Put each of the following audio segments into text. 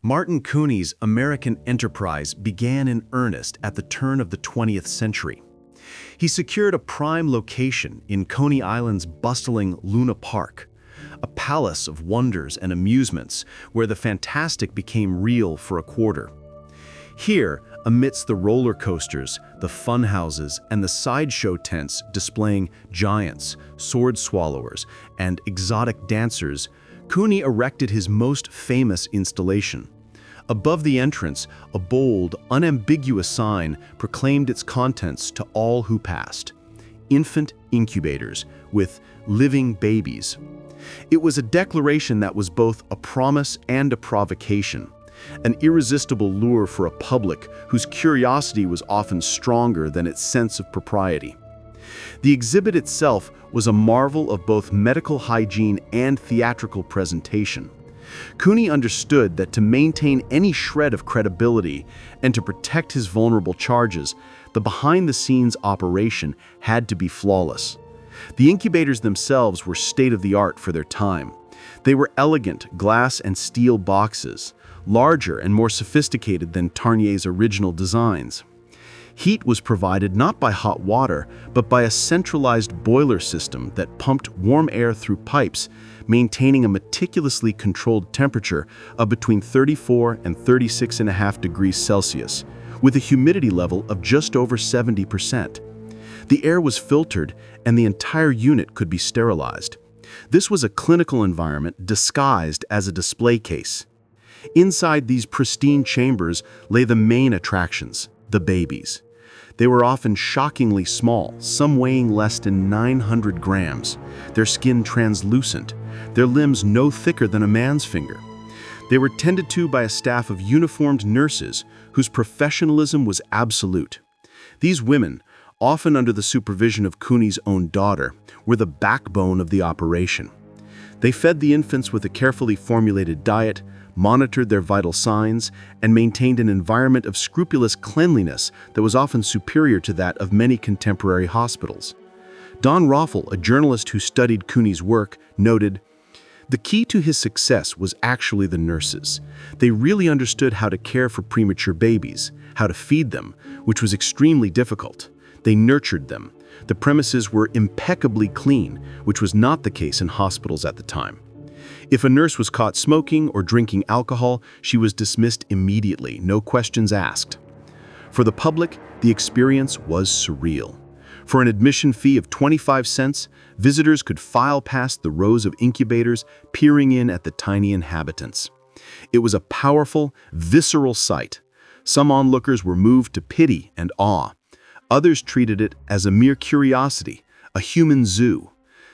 Martin Cooney's American enterprise began in earnest at the turn of the 20th century. He secured a prime location in Coney Island's bustling Luna Park, a palace of wonders and amusements where the fantastic became real for a quarter. Here, amidst the roller coasters, the fun houses, and the sideshow tents displaying giants, sword swallowers, and exotic dancers, Cooney erected his most famous installation. Above the entrance, a bold, unambiguous sign proclaimed its contents to all who passed: infant incubators with living babies. It was a declaration that was both a promise and a provocation, an irresistible lure for a public whose curiosity was often stronger than its sense of propriety. The exhibit itself was a marvel of both medical hygiene and theatrical presentation. Cooney understood that to maintain any shred of credibility and to protect his vulnerable charges, the behind-the-scenes operation had to be flawless. The incubators themselves were state-of-the-art for their time. They were elegant glass and steel boxes, larger and more sophisticated than Tarnier's original designs. Heat was provided not by hot water, but by a centralized boiler system that pumped warm air through pipes, maintaining a meticulously controlled temperature of between 34 and 36.5 degrees Celsius, with a humidity level of just over 70%. The air was filtered, and the entire unit could be sterilized. This was a clinical environment disguised as a display case. Inside these pristine chambers lay the main attractions: the babies. They were often shockingly small, some weighing less than 900 grams, their skin translucent, their limbs no thicker than a man's finger. They were tended to by a staff of uniformed nurses whose professionalism was absolute. These women, often under the supervision of Cooney's own daughter, were the backbone of the operation. They fed the infants with a carefully formulated diet, monitored their vital signs, and maintained an environment of scrupulous cleanliness that was often superior to that of many contemporary hospitals. Don Roffel, a journalist who studied Cooney's work, noted, "The key to his success was actually the nurses. They really understood how to care for premature babies, how to feed them, which was extremely difficult. They nurtured them. The premises were impeccably clean, which was not the case in hospitals at the time. If a nurse was caught smoking or drinking alcohol, she was dismissed immediately, no questions asked." For the public, the experience was surreal. For an admission fee of 25 cents, visitors could file past the rows of incubators, peering in at the tiny inhabitants. It was a powerful, visceral sight. Some onlookers were moved to pity and awe. Others treated it as a mere curiosity, a human zoo.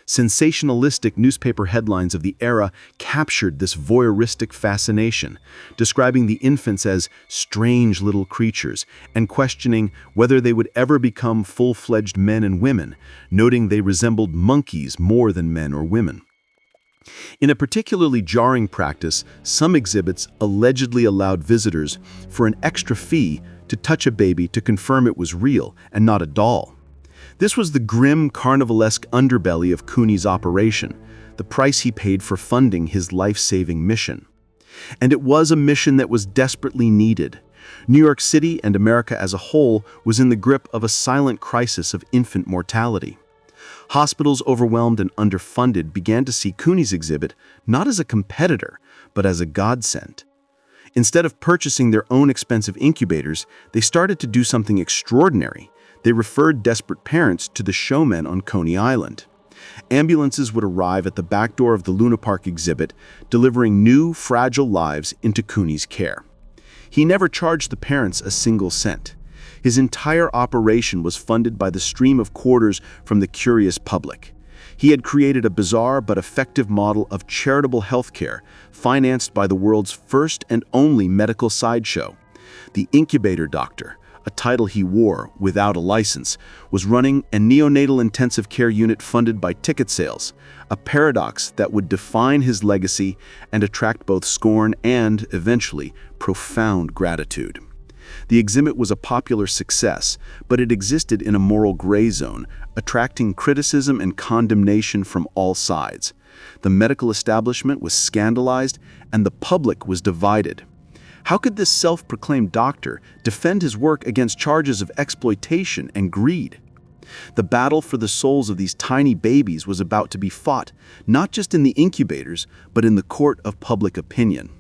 Sensationalistic newspaper headlines of the era captured this voyeuristic fascination, describing the infants as strange little creatures and questioning whether they would ever become full-fledged men and women, noting they resembled monkeys more than men or women. In a particularly jarring practice, some exhibits allegedly allowed visitors, for an extra fee, to touch a baby to confirm it was real and not a doll. This was the grim, carnivalesque underbelly of Cooney's operation, the price he paid for funding his life-saving mission. And it was a mission that was desperately needed. New York City and America as a whole was in the grip of a silent crisis of infant mortality. Hospitals overwhelmed and underfunded began to see Cooney's exhibit not as a competitor, but as a godsend. Instead of purchasing their own expensive incubators, they started to do something extraordinary. They referred desperate parents to the showmen on Coney Island. Ambulances would arrive at the back door of the Luna Park exhibit, delivering new, fragile lives into Cooney's care. He never charged the parents a single cent. His entire operation was funded by the stream of quarters from the curious public. He had created a bizarre but effective model of charitable healthcare, financed by the world's first and only medical sideshow. The Incubator Doctor, a title he wore without a license, was running a neonatal intensive care unit funded by ticket sales, a paradox that would define his legacy and attract both scorn and, eventually, profound gratitude. The exhibit was a popular success, but it existed in a moral gray zone, attracting criticism and condemnation from all sides. The medical establishment was scandalized, and the public was divided. How could this self-proclaimed doctor defend his work against charges of exploitation and greed? The battle for the souls of these tiny babies was about to be fought, not just in the incubators, but in the court of public opinion.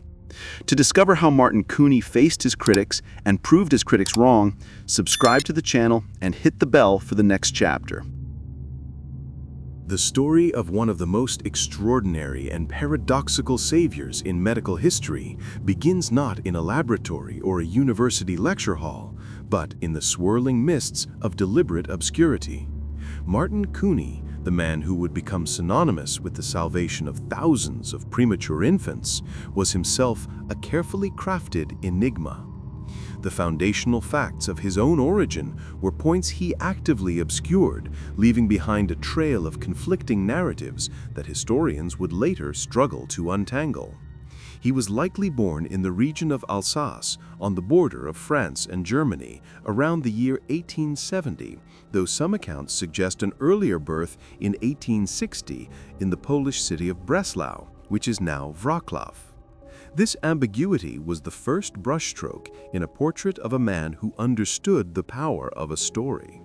To discover how Martin Cooney faced his critics and proved his critics wrong, subscribe to the channel and hit the bell for the next chapter. The story of one of the most extraordinary and paradoxical saviors in medical history begins not in a laboratory or a university lecture hall, but in the swirling mists of deliberate obscurity. Martin Cooney, the man who would become synonymous with the salvation of thousands of premature infants, was himself a carefully crafted enigma. The foundational facts of his own origin were points he actively obscured, leaving behind a trail of conflicting narratives that historians would later struggle to untangle. He was likely born in the region of Alsace, on the border of France and Germany, around the year 1870, though some accounts suggest an earlier birth in 1860 in the Polish city of Breslau, which is now Wrocław. This ambiguity was the first brushstroke in a portrait of a man who understood the power of a story.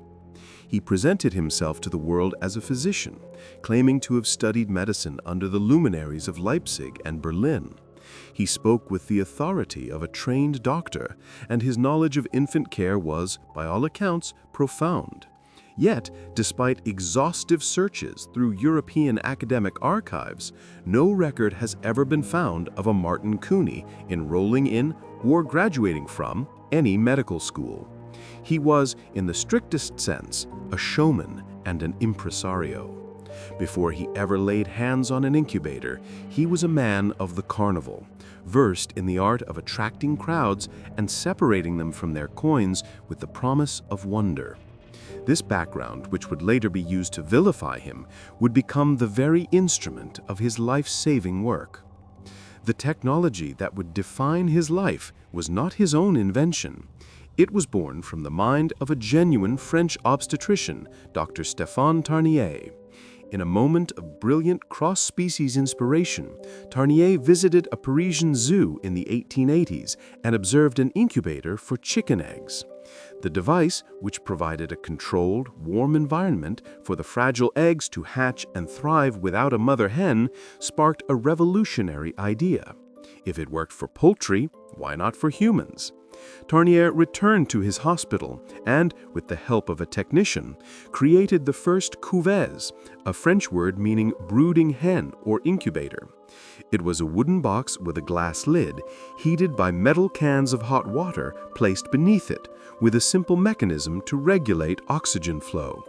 He presented himself to the world as a physician, claiming to have studied medicine under the luminaries of Leipzig and Berlin. He spoke with the authority of a trained doctor, and his knowledge of infant care was, by all accounts, profound. Yet, despite exhaustive searches through European academic archives, no record has ever been found of a Martin Cooney enrolling in or graduating from any medical school. He was, in the strictest sense, a showman and an impresario. Before he ever laid hands on an incubator, he was a man of the carnival, versed in the art of attracting crowds and separating them from their coins with the promise of wonder. This background, which would later be used to vilify him, would become the very instrument of his life-saving work. The technology that would define his life was not his own invention. It was born from the mind of a genuine French obstetrician, Dr. Stéphane Tarnier. In a moment of brilliant cross-species inspiration, Tarnier visited a Parisian zoo in the 1880s and observed an incubator for chicken eggs. The device, which provided a controlled, warm environment for the fragile eggs to hatch and thrive without a mother hen, sparked a revolutionary idea. If it worked for poultry, why not for humans? Tarnier returned to his hospital and, with the help of a technician, created the first couveuse, a French word meaning brooding hen or incubator. It was a wooden box with a glass lid, heated by metal cans of hot water placed beneath it, with a simple mechanism to regulate oxygen flow.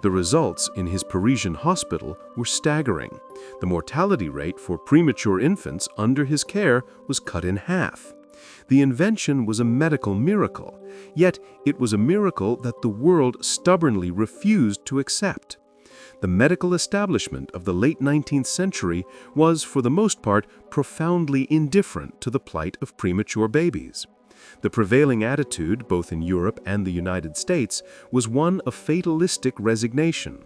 The results in his Parisian hospital were staggering. The mortality rate for premature infants under his care was cut in half. The invention was a medical miracle, yet it was a miracle that the world stubbornly refused to accept. The medical establishment of the late 19th century was, for the most part, profoundly indifferent to the plight of premature babies. The prevailing attitude, both in Europe and the United States, was one of fatalistic resignation.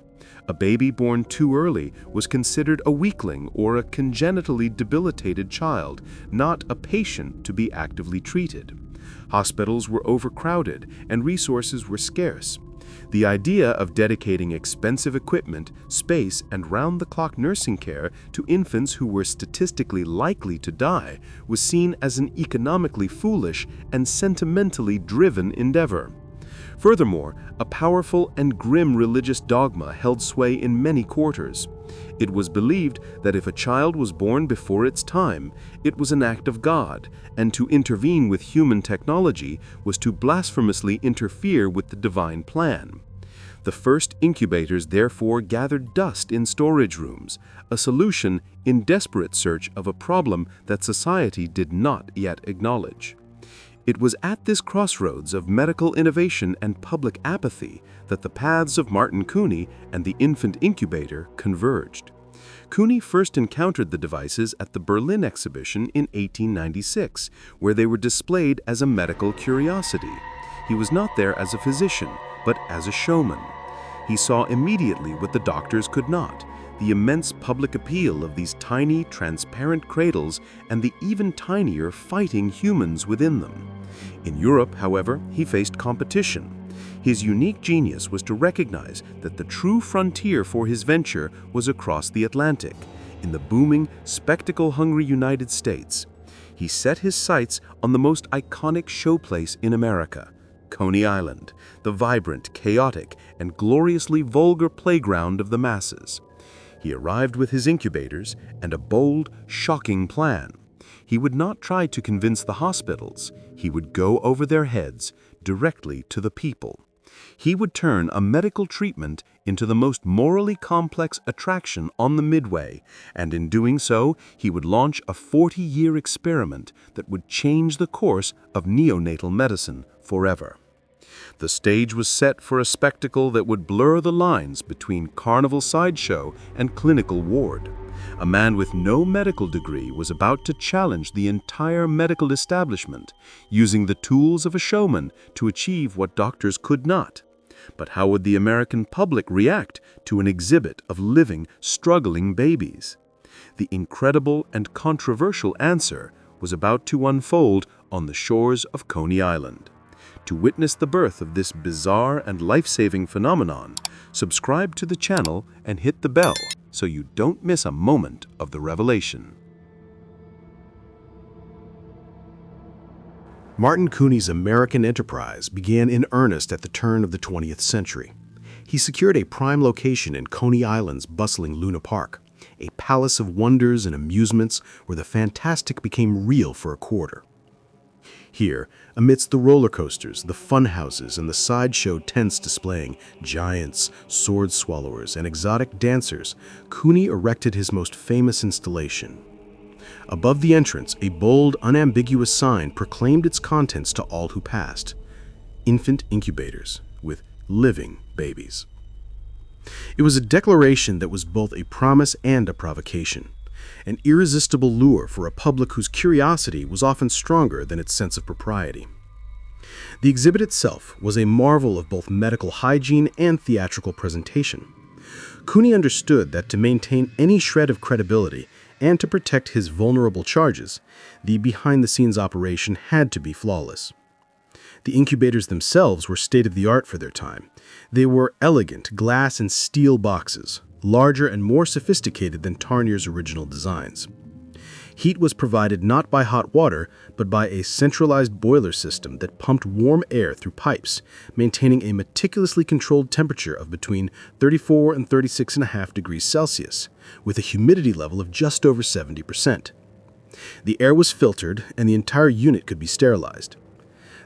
A baby born too early was considered a weakling or a congenitally debilitated child, not a patient to be actively treated. Hospitals were overcrowded and resources were scarce. The idea of dedicating expensive equipment, space, and round-the-clock nursing care to infants who were statistically likely to die was seen as an economically foolish and sentimentally driven endeavor. Furthermore, a powerful and grim religious dogma held sway in many quarters. It was believed that if a child was born before its time, it was an act of God, and to intervene with human technology was to blasphemously interfere with the divine plan. The first incubators therefore gathered dust in storage rooms, a solution in desperate search of a problem that society did not yet acknowledge. It was at this crossroads of medical innovation and public apathy that the paths of Martin Cooney and the infant incubator converged. Cooney first encountered the devices at the Berlin exhibition in 1896, where they were displayed as a medical curiosity. He was not there as a physician, but as a showman. He saw immediately what the doctors could not: the immense public appeal of these tiny, transparent cradles and the even tinier fighting humans within them. In Europe, however, he faced competition. His unique genius was to recognize that the true frontier for his venture was across the Atlantic, in the booming, spectacle-hungry United States. He set his sights on the most iconic showplace in America, Coney Island, the vibrant, chaotic, and gloriously vulgar playground of the masses. He arrived with his incubators and a bold, shocking plan. He would not try to convince the hospitals. He would go over their heads, directly to the people. He would turn a medical treatment into the most morally complex attraction on the Midway, and in doing so, he would launch a 40-year experiment that would change the course of neonatal medicine forever. The stage was set for a spectacle that would blur the lines between carnival sideshow and clinical ward. A man with no medical degree was about to challenge the entire medical establishment, using the tools of a showman to achieve what doctors could not. But how would the American public react to an exhibit of living, struggling babies? The incredible and controversial answer was about to unfold on the shores of Coney Island. To witness the birth of this bizarre and life-saving phenomenon, subscribe to the channel and hit the bell so you don't miss a moment of the revelation. Martin Cooney's American enterprise began in earnest at the turn of the 20th century. He secured a prime location in Coney Island's bustling Luna Park, a palace of wonders and amusements where the fantastic became real for a quarter. Here, amidst the roller coasters, the fun houses, and the sideshow tents displaying giants, sword swallowers, and exotic dancers, Cooney erected his most famous installation. Above the entrance, a bold, unambiguous sign proclaimed its contents to all who passed: infant incubators with living babies. It was a declaration that was both a promise and a provocation, an irresistible lure for a public whose curiosity was often stronger than its sense of propriety. The exhibit itself was a marvel of both medical hygiene and theatrical presentation. Cooney understood that to maintain any shred of credibility and to protect his vulnerable charges, the behind-the-scenes operation had to be flawless. The incubators themselves were state-of-the-art for their time. They were elegant glass and steel boxes, larger and more sophisticated than Tarnier's original designs. Heat was provided not by hot water, but by a centralized boiler system that pumped warm air through pipes, maintaining a meticulously controlled temperature of between 34 and 36.5 degrees Celsius, with a humidity level of just over 70%. The air was filtered, and the entire unit could be sterilized.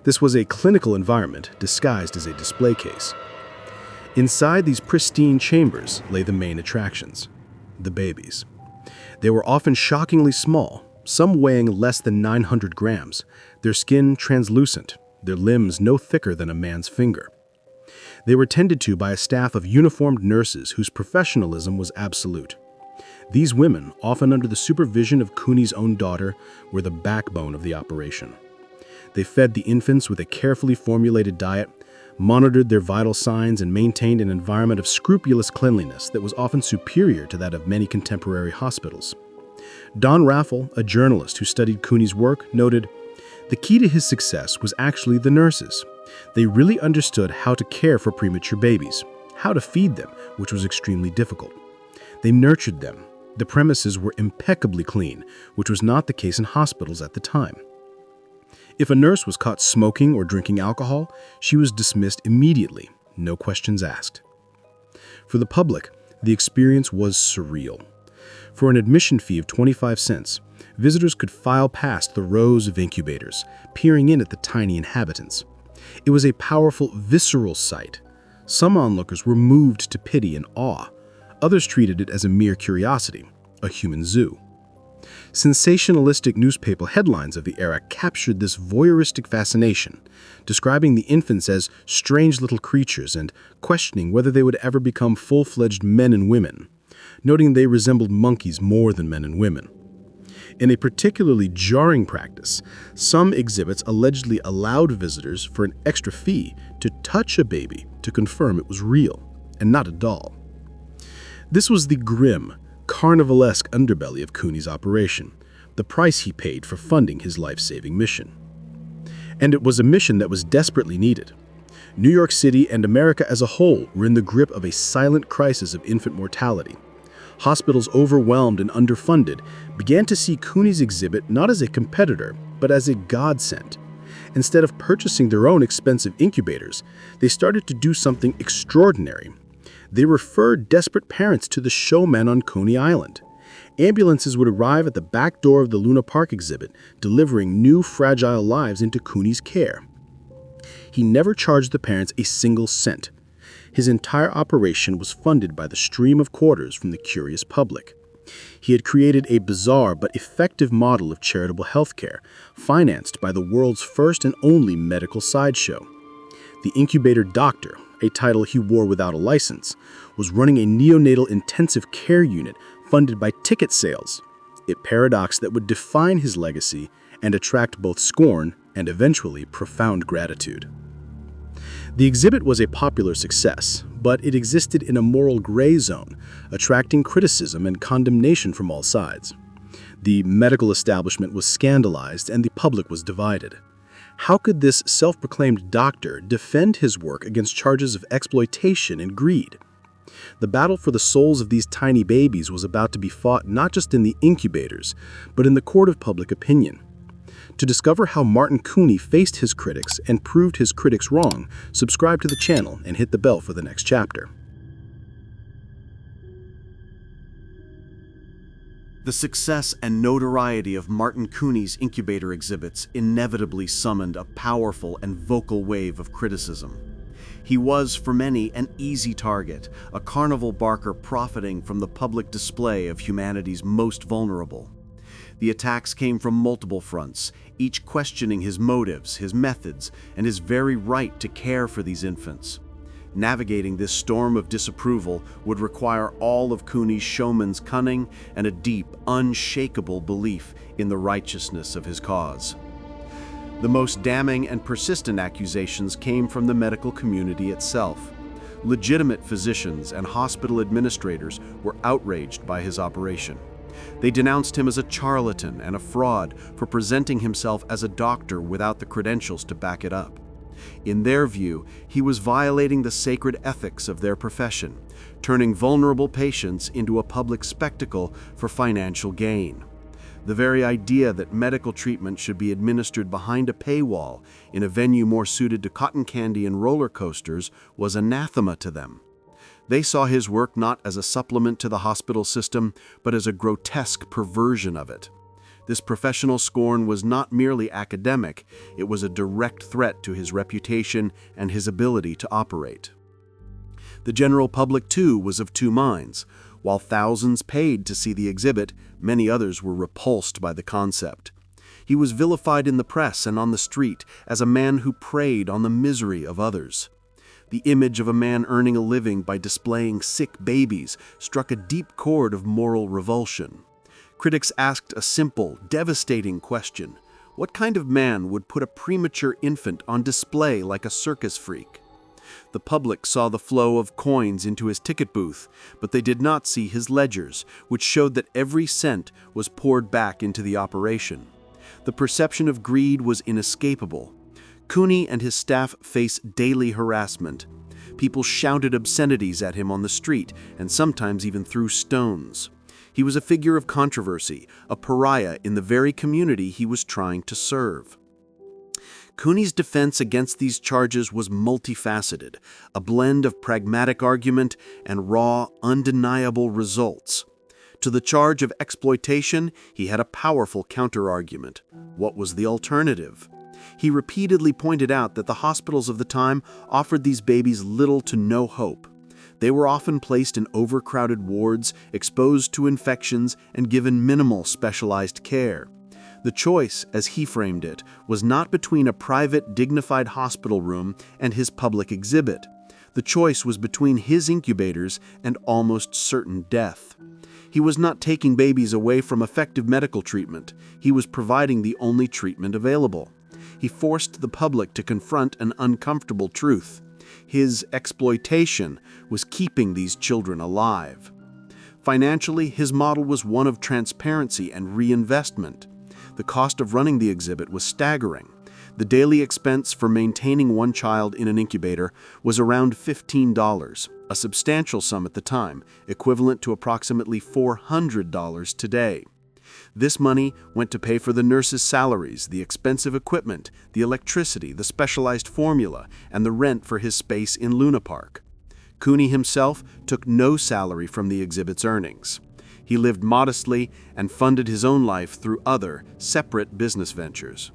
This was a clinical environment disguised as a display case. Inside these pristine chambers lay the main attractions: the babies. They were often shockingly small, some weighing less than 900 grams, their skin translucent, their limbs no thicker than a man's finger. They were tended to by a staff of uniformed nurses whose professionalism was absolute. These women, often under the supervision of Cooney's own daughter, were the backbone of the operation. They fed the infants with a carefully formulated diet, monitored their vital signs, and maintained an environment of scrupulous cleanliness that was often superior to that of many contemporary hospitals. Don Raffel, a journalist who studied Cooney's work, noted, "The key to his success was actually the nurses. They really understood how to care for premature babies, how to feed them, which was extremely difficult. They nurtured them. The premises were impeccably clean, which was not the case in hospitals at the time. If a nurse was caught smoking or drinking alcohol, she was dismissed immediately, no questions asked." For the public, the experience was surreal. For an admission fee of 25 cents, visitors could file past the rows of incubators, peering in at the tiny inhabitants. It was a powerful, visceral sight. Some onlookers were moved to pity and awe. Others treated it as a mere curiosity, a human zoo. Sensationalistic newspaper headlines of the era captured this voyeuristic fascination, describing the infants as strange little creatures and questioning whether they would ever become full-fledged men and women, noting they resembled monkeys more than men and women. In a particularly jarring practice, some exhibits allegedly allowed visitors, for an extra fee, to touch a baby to confirm it was real and not a doll. This was the grim, carnivalesque underbelly of Cooney's operation, the price he paid for funding his life-saving mission. And it was a mission that was desperately needed. New York City and America as a whole were in the grip of a silent crisis of infant mortality. Hospitals overwhelmed and underfunded began to see Cooney's exhibit not as a competitor, but as a godsend. Instead of purchasing their own expensive incubators, they started to do something extraordinary. They referred desperate parents to the showmen on Coney Island. Ambulances would arrive at the back door of the Luna Park exhibit, delivering new fragile lives into Cooney's care. He never charged the parents a single cent. His entire operation was funded by the stream of quarters from the curious public. He had created a bizarre but effective model of charitable healthcare, financed by the world's first and only medical sideshow. The incubator doctor, a title he wore without a license, was running a neonatal intensive care unit funded by ticket sales, a paradox that would define his legacy and attract both scorn and eventually profound gratitude. The exhibit was a popular success, but it existed in a moral gray zone, attracting criticism and condemnation from all sides. The medical establishment was scandalized and the public was divided. How could this self-proclaimed doctor defend his work against charges of exploitation and greed? The battle for the souls of these tiny babies was about to be fought not just in the incubators, but in the court of public opinion. To discover how Martin Cooney faced his critics and proved his critics wrong, subscribe to the channel and hit the bell for the next chapter. The success and notoriety of Martin Cooney's incubator exhibits inevitably summoned a powerful and vocal wave of criticism. He was, for many, an easy target, a carnival barker profiting from the public display of humanity's most vulnerable. The attacks came from multiple fronts, each questioning his motives, his methods, and his very right to care for these infants. Navigating this storm of disapproval would require all of Cooney's showman's cunning and a deep, unshakable belief in the righteousness of his cause. The most damning and persistent accusations came from the medical community itself. Legitimate physicians and hospital administrators were outraged by his operation. They denounced him as a charlatan and a fraud for presenting himself as a doctor without the credentials to back it up. In their view, he was violating the sacred ethics of their profession, turning vulnerable patients into a public spectacle for financial gain. The very idea that medical treatment should be administered behind a paywall in a venue more suited to cotton candy and roller coasters was anathema to them. They saw his work not as a supplement to the hospital system, but as a grotesque perversion of it. This professional scorn was not merely academic, it was a direct threat to his reputation and his ability to operate. The general public, too, was of two minds. While thousands paid to see the exhibit, many others were repulsed by the concept. He was vilified in the press and on the street as a man who preyed on the misery of others. The image of a man earning a living by displaying sick babies struck a deep chord of moral revulsion. Critics asked a simple, devastating question. What kind of man would put a premature infant on display like a circus freak? The public saw the flow of coins into his ticket booth, but they did not see his ledgers, which showed that every cent was poured back into the operation. The perception of greed was inescapable. Cooney and his staff faced daily harassment. People shouted obscenities at him on the street and sometimes even threw stones. He was a figure of controversy, a pariah in the very community he was trying to serve. Cooney's defense against these charges was multifaceted, a blend of pragmatic argument and raw, undeniable results. To the charge of exploitation, he had a powerful counterargument. What was the alternative? He repeatedly pointed out that the hospitals of the time offered these babies little to no hope. They were often placed in overcrowded wards, exposed to infections, and given minimal specialized care. The choice, as he framed it, was not between a private, dignified hospital room and his public exhibit. The choice was between his incubators and almost certain death. He was not taking babies away from effective medical treatment. He was providing the only treatment available. He forced the public to confront an uncomfortable truth. His exploitation was keeping these children alive. Financially, his model was one of transparency and reinvestment. The cost of running the exhibit was staggering. The daily expense for maintaining one child in an incubator was around $15, a substantial sum at the time, equivalent to approximately $400 today. This money went to pay for the nurses' salaries, the expensive equipment, the electricity, the specialized formula, and the rent for his space in Luna Park. Cooney himself took no salary from the exhibit's earnings. He lived modestly and funded his own life through other, separate business ventures.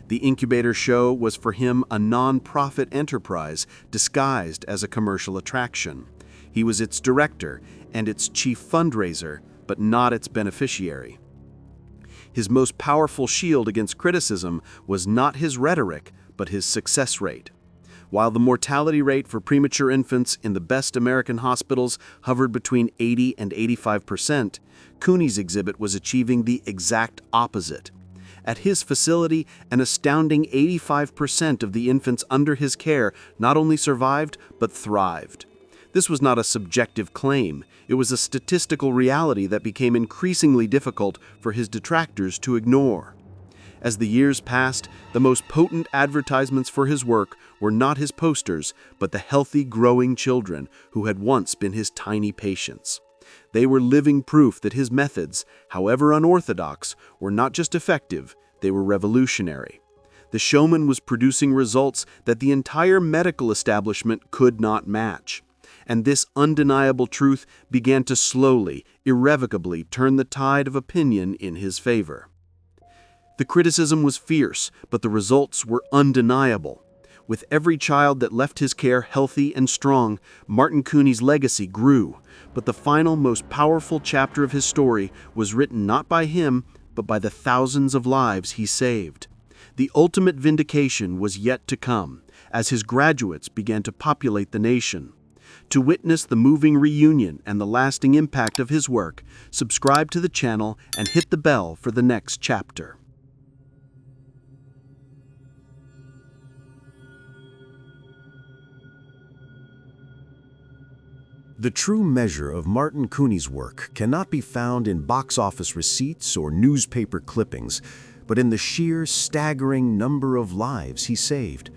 The Incubator show was for him a non-profit enterprise disguised as a commercial attraction. He was its director and its chief fundraiser, but not its beneficiary. His most powerful shield against criticism was not his rhetoric, but his success rate. While the mortality rate for premature infants in the best American hospitals hovered between 80 and 85%, Cooney's exhibit was achieving the exact opposite. At his facility, an astounding 85% of the infants under his care not only survived, but thrived. This was not a subjective claim. It was a statistical reality that became increasingly difficult for his detractors to ignore. As the years passed, the most potent advertisements for his work were not his posters, but the healthy, growing children who had once been his tiny patients. They were living proof that his methods, however unorthodox, were not just effective, they were revolutionary. The showman was producing results that the entire medical establishment could not match. And this undeniable truth began to slowly, irrevocably turn the tide of opinion in his favor. The criticism was fierce, but the results were undeniable. With every child that left his care healthy and strong, Martin Cooney's legacy grew. But the final, most powerful chapter of his story was written not by him, but by the thousands of lives he saved. The ultimate vindication was yet to come, as his graduates began to populate the nation. To witness the moving reunion and the lasting impact of his work, subscribe to the channel and hit the bell for the next chapter. The true measure of Martin Cooney's work cannot be found in box office receipts or newspaper clippings, but in the sheer, staggering number of lives he saved.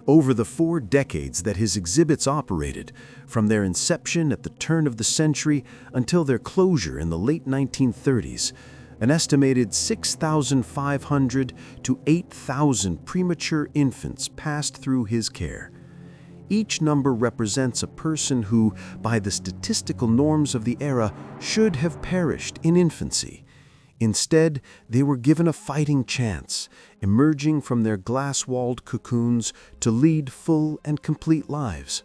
Over the 4 decades that his exhibits operated, from their inception at the turn of the century until their closure in the late 1930s, an estimated 6,500 to 8,000 premature infants passed through his care. Each number represents a person who, by the statistical norms of the era, should have perished in infancy. Instead, they were given a fighting chance, emerging from their glass-walled cocoons to lead full and complete lives.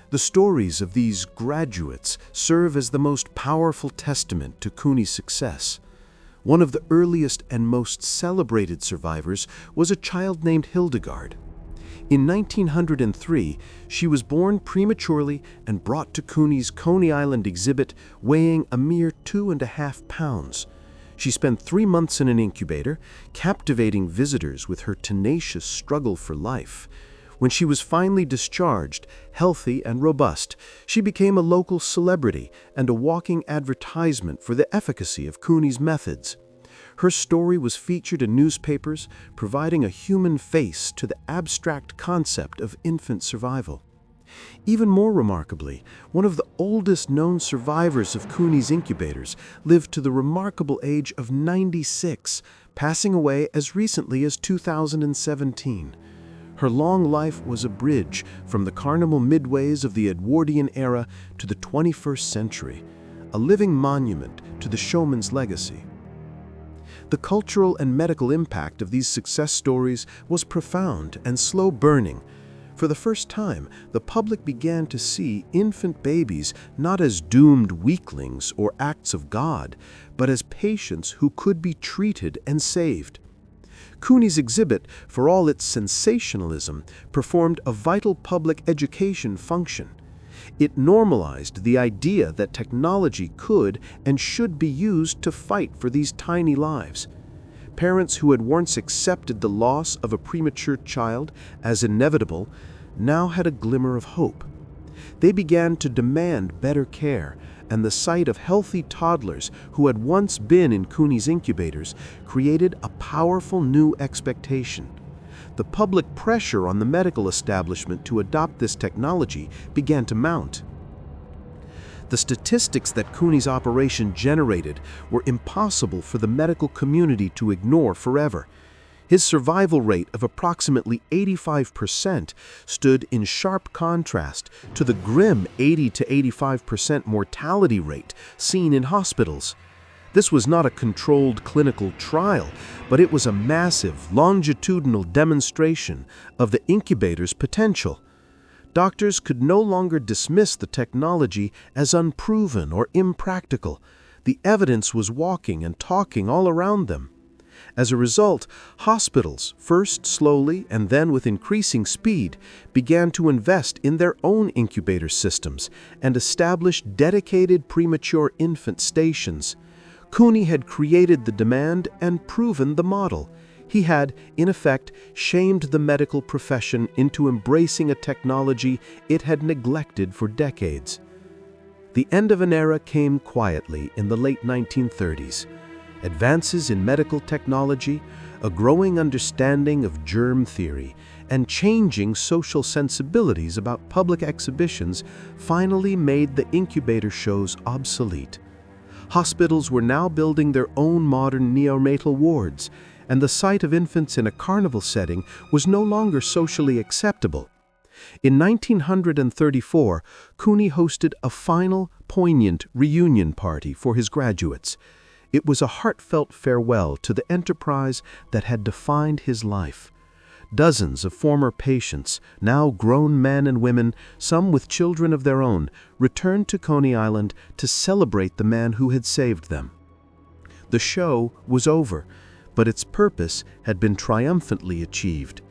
The stories of these graduates serve as the most powerful testament to Cooney's success. One of the earliest and most celebrated survivors was a child named Hildegard. In 1903, she was born prematurely and brought to Cooney's Coney Island exhibit, weighing a mere 2.5 pounds. She spent 3 months in an incubator, captivating visitors with her tenacious struggle for life. When she was finally discharged, healthy and robust, she became a local celebrity and a walking advertisement for the efficacy of Cooney's methods. Her story was featured in newspapers, providing a human face to the abstract concept of infant survival. Even more remarkably, one of the oldest known survivors of Cooney's incubators lived to the remarkable age of 96, passing away as recently as 2017. Her long life was a bridge from the carnival midways of the Edwardian era to the 21st century, a living monument to the showman's legacy. The cultural and medical impact of these success stories was profound and slow-burning. For the first time, the public began to see infant babies not as doomed weaklings or acts of God, but as patients who could be treated and saved. Cooney's exhibit, for all its sensationalism, performed a vital public education function. It normalized the idea that technology could and should be used to fight for these tiny lives. Parents who had once accepted the loss of a premature child as inevitable now had a glimmer of hope. They began to demand better care, and the sight of healthy toddlers who had once been in Cooney's incubators created a powerful new expectation. The public pressure on the medical establishment to adopt this technology began to mount. The statistics that Cooney's operation generated were impossible for the medical community to ignore forever. His survival rate of approximately 85% stood in sharp contrast to the grim 80 to 85% mortality rate seen in hospitals. This was not a controlled clinical trial, but it was a massive, longitudinal demonstration of the incubator's potential. Doctors could no longer dismiss the technology as unproven or impractical. The evidence was walking and talking all around them. As a result, hospitals, first slowly and then with increasing speed, began to invest in their own incubator systems and establish dedicated premature infant stations. Cooney had created the demand and proven the model. He had, in effect, shamed the medical profession into embracing a technology it had neglected for decades. The end of an era came quietly in the late 1930s. Advances in medical technology, a growing understanding of germ theory, and changing social sensibilities about public exhibitions finally made the incubator shows obsolete. Hospitals were now building their own modern neonatal wards, and the sight of infants in a carnival setting was no longer socially acceptable. In 1934, Cooney hosted a final, poignant reunion party for his graduates. It was a heartfelt farewell to the enterprise that had defined his life. Dozens of former patients, now grown men and women, some with children of their own, returned to Coney Island to celebrate the man who had saved them. The show was over, but its purpose had been triumphantly achieved.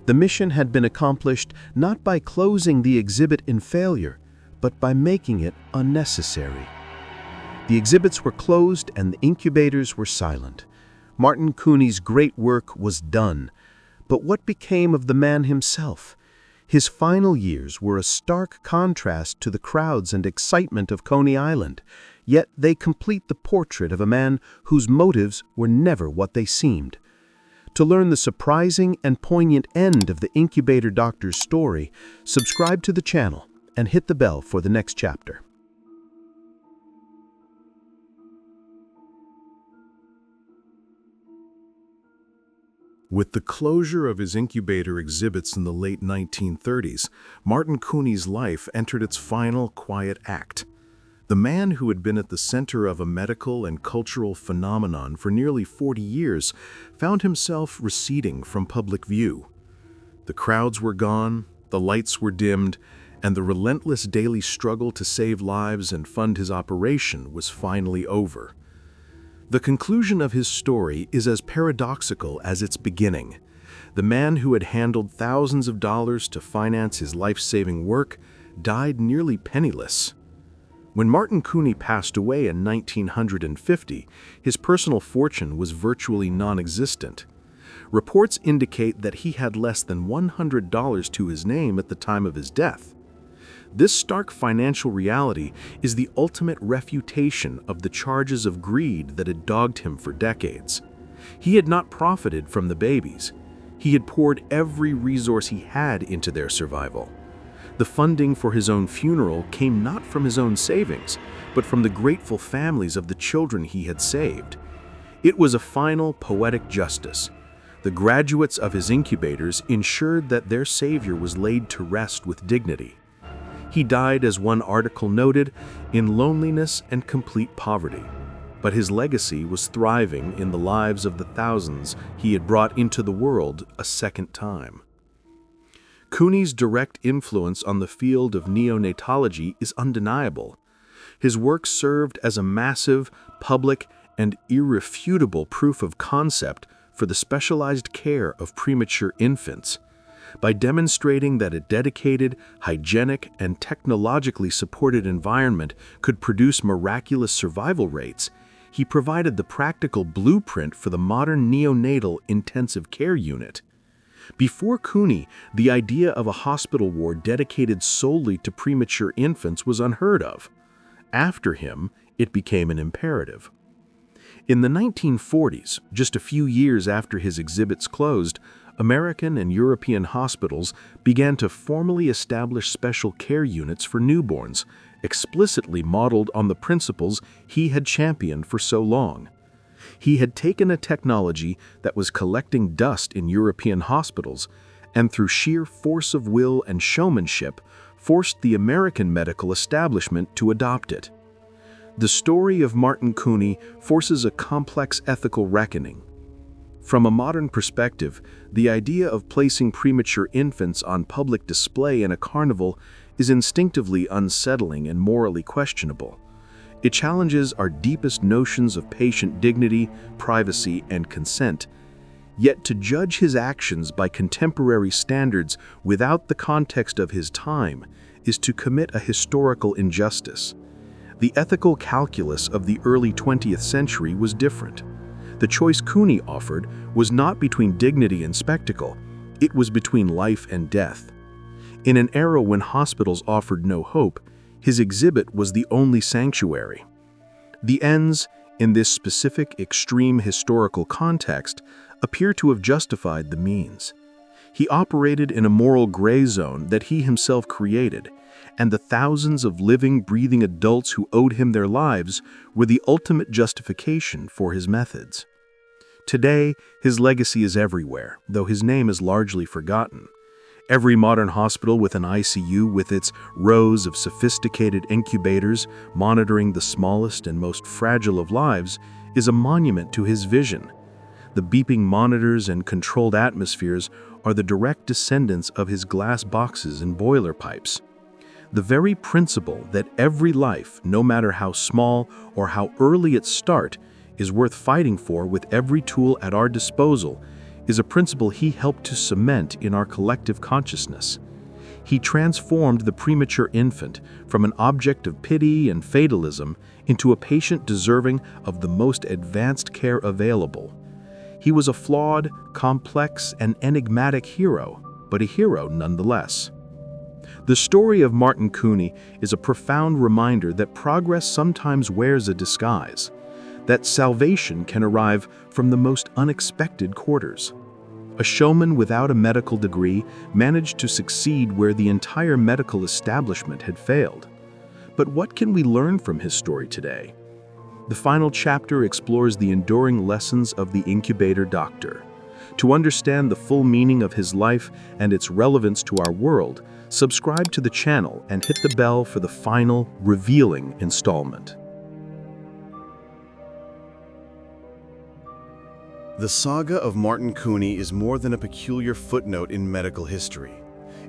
The mission had been accomplished not by closing the exhibit in failure, but by making it unnecessary. The exhibits were closed and the incubators were silent. Martin Cooney's great work was done. But what became of the man himself? His final years were a stark contrast to the crowds and excitement of Coney Island, yet they complete the portrait of a man whose motives were never what they seemed. To learn the surprising and poignant end of the incubator doctor's story, subscribe to the channel and hit the bell for the next chapter. With the closure of his incubator exhibits in the late 1930s, Martin Cooney's life entered its final quiet act. The man who had been at the center of a medical and cultural phenomenon for nearly 40 years found himself receding from public view. The crowds were gone, the lights were dimmed, and the relentless daily struggle to save lives and fund his operation was finally over. The conclusion of his story is as paradoxical as its beginning. The man who had handled thousands of dollars to finance his life-saving work died nearly penniless. When Martin Cooney passed away in 1950, his personal fortune was virtually non-existent. Reports indicate that he had less than $100 to his name at the time of his death. This stark financial reality is the ultimate refutation of the charges of greed that had dogged him for decades. He had not profited from the babies. He had poured every resource he had into their survival. The funding for his own funeral came not from his own savings, but from the grateful families of the children he had saved. It was a final poetic justice. The graduates of his incubators ensured that their savior was laid to rest with dignity. He died, as one article noted, in loneliness and complete poverty, but his legacy was thriving in the lives of the thousands he had brought into the world a second time. Cooney's direct influence on the field of neonatology is undeniable. His work served as a massive, public, and irrefutable proof of concept for the specialized care of premature infants. By demonstrating that a dedicated, hygienic, and technologically supported environment could produce miraculous survival rates, he provided the practical blueprint for the modern neonatal intensive care unit. Before Cooney, the idea of a hospital ward dedicated solely to premature infants was unheard of. After him, it became an imperative. In the 1940s, just a few years after his exhibits closed, American and European hospitals began to formally establish special care units for newborns, explicitly modeled on the principles he had championed for so long. He had taken a technology that was collecting dust in European hospitals, and through sheer force of will and showmanship, forced the American medical establishment to adopt it. The story of Martin Cooney forces a complex ethical reckoning. From a modern perspective, the idea of placing premature infants on public display in a carnival is instinctively unsettling and morally questionable. It challenges our deepest notions of patient dignity, privacy, and consent. Yet to judge his actions by contemporary standards without the context of his time is to commit a historical injustice. The ethical calculus of the early 20th century was different. The choice Cooney offered was not between dignity and spectacle, it was between life and death. In an era when hospitals offered no hope, his exhibit was the only sanctuary. The ends, in this specific extreme historical context, appear to have justified the means. He operated in a moral gray zone that he himself created, and the thousands of living, breathing adults who owed him their lives were the ultimate justification for his methods. Today, his legacy is everywhere, though his name is largely forgotten. Every modern hospital with an ICU with its rows of sophisticated incubators monitoring the smallest and most fragile of lives is a monument to his vision. The beeping monitors and controlled atmospheres are the direct descendants of his glass boxes and boiler pipes. The very principle that every life, no matter how small or how early its start, is worth fighting for with every tool at our disposal is a principle he helped to cement in our collective consciousness. He transformed the premature infant from an object of pity and fatalism into a patient deserving of the most advanced care available. He was a flawed, complex, and enigmatic hero, but a hero nonetheless. The story of Martin Cooney is a profound reminder that progress sometimes wears a disguise, that salvation can arrive from the most unexpected quarters. A showman without a medical degree managed to succeed where the entire medical establishment had failed. But what can we learn from his story today? The final chapter explores the enduring lessons of the incubator doctor. To understand the full meaning of his life and its relevance to our world, subscribe to the channel and hit the bell for the final, revealing installment. The saga of Martin Cooney is more than a peculiar footnote in medical history.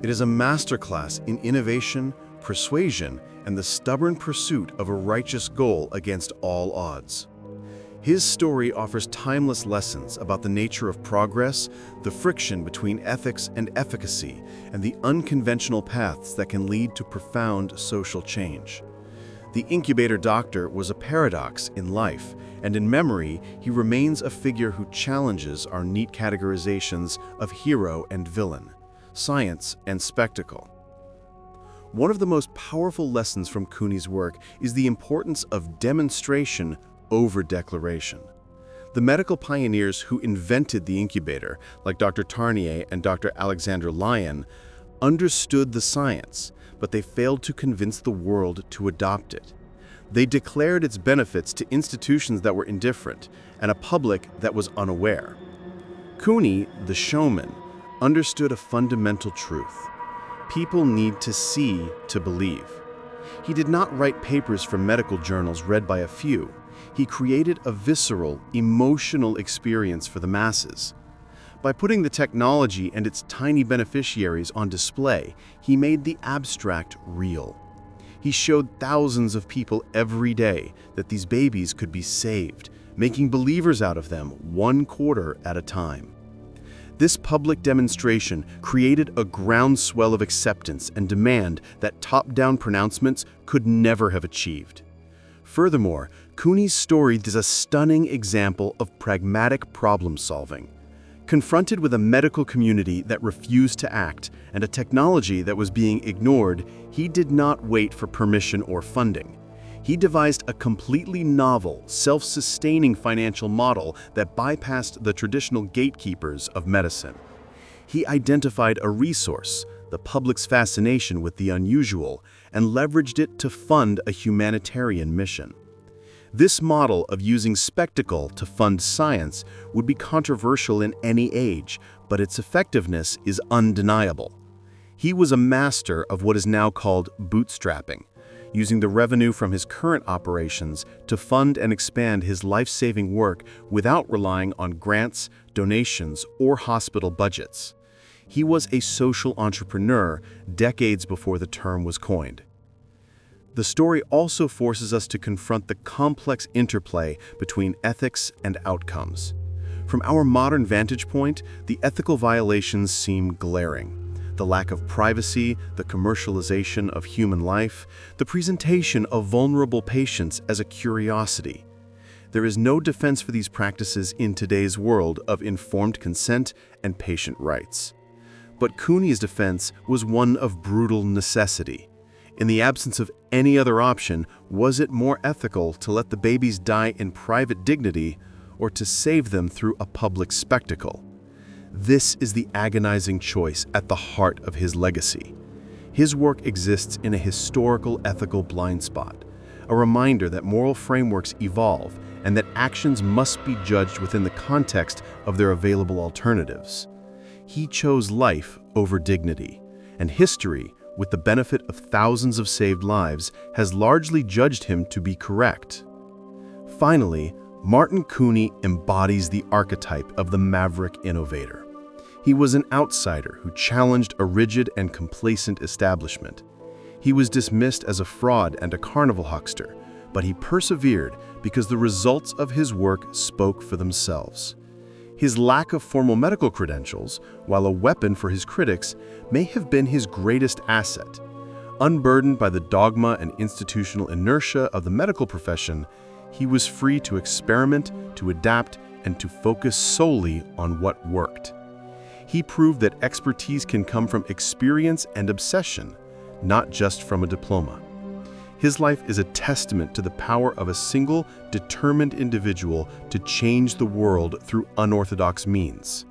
It is a masterclass in innovation, persuasion, and the stubborn pursuit of a righteous goal against all odds. His story offers timeless lessons about the nature of progress, the friction between ethics and efficacy, and the unconventional paths that can lead to profound social change. The incubator doctor was a paradox in life, and in memory, he remains a figure who challenges our neat categorizations of hero and villain, science and spectacle. One of the most powerful lessons from Cooney's work is the importance of demonstration over declaration. The medical pioneers who invented the incubator, like Dr. Tarnier and Dr. Alexander Lyon, understood the science, but they failed to convince the world to adopt it. They declared its benefits to institutions that were indifferent and a public that was unaware. Cooney, the showman, understood a fundamental truth. People need to see to believe. He did not write papers for medical journals read by a few. He created a visceral, emotional experience for the masses. By putting the technology and its tiny beneficiaries on display, he made the abstract real. He showed thousands of people every day that these babies could be saved, making believers out of them 1/4 at a time. This public demonstration created a groundswell of acceptance and demand that top-down pronouncements could never have achieved. Furthermore, Cooney's story is a stunning example of pragmatic problem-solving. Confronted with a medical community that refused to act and a technology that was being ignored, he did not wait for permission or funding. He devised a completely novel, self-sustaining financial model that bypassed the traditional gatekeepers of medicine. He identified a resource, the public's fascination with the unusual, and leveraged it to fund a humanitarian mission. This model of using spectacle to fund science would be controversial in any age, but its effectiveness is undeniable. He was a master of what is now called bootstrapping, using the revenue from his current operations to fund and expand his life-saving work without relying on grants, donations, or hospital budgets. He was a social entrepreneur decades before the term was coined. The story also forces us to confront the complex interplay between ethics and outcomes. From our modern vantage point, the ethical violations seem glaring. The lack of privacy, the commercialization of human life, the presentation of vulnerable patients as a curiosity. There is no defense for these practices in today's world of informed consent and patient rights. But Cooney's defense was one of brutal necessity. In the absence of any other option, was it more ethical to let the babies die in private dignity or to save them through a public spectacle? This is the agonizing choice at the heart of his legacy. His work exists in a historical ethical blind spot, a reminder that moral frameworks evolve and that actions must be judged within the context of their available alternatives. He chose life over dignity, and history, with the benefit of thousands of saved lives, has largely judged him to be correct. Finally, Martin Cooney embodies the archetype of the maverick innovator. He was an outsider who challenged a rigid and complacent establishment. He was dismissed as a fraud and a carnival huckster, but he persevered because the results of his work spoke for themselves. His lack of formal medical credentials, while a weapon for his critics, may have been his greatest asset. Unburdened by the dogma and institutional inertia of the medical profession, he was free to experiment, to adapt, and to focus solely on what worked. He proved that expertise can come from experience and obsession, not just from a diploma. His life is a testament to the power of a single, determined individual to change the world through unorthodox means.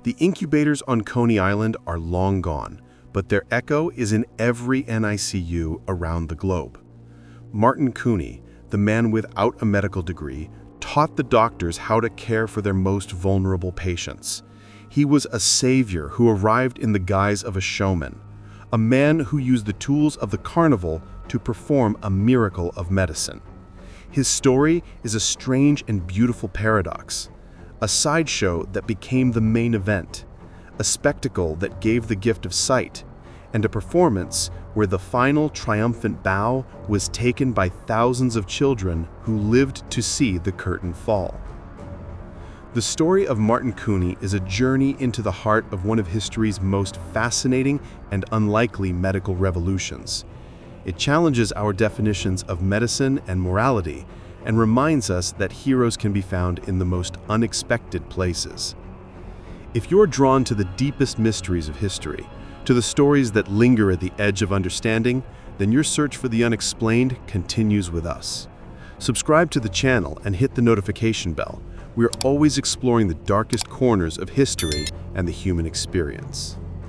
The incubators on Coney Island are long gone, but their echo is in every NICU around the globe. Martin Cooney, the man without a medical degree, taught the doctors how to care for their most vulnerable patients. He was a savior who arrived in the guise of a showman, a man who used the tools of the carnival to perform a miracle of medicine. His story is a strange and beautiful paradox, a sideshow that became the main event, a spectacle that gave the gift of sight, and a performance where the final triumphant bow was taken by thousands of children who lived to see the curtain fall. The story of Martin Cooney is a journey into the heart of one of history's most fascinating and unlikely medical revolutions. It challenges our definitions of medicine and morality and reminds us that heroes can be found in the most unexpected places. If you're drawn to the deepest mysteries of history, to the stories that linger at the edge of understanding, then your search for the unexplained continues with us. Subscribe to the channel and hit the notification bell. We are always exploring the darkest corners of history and the human experience.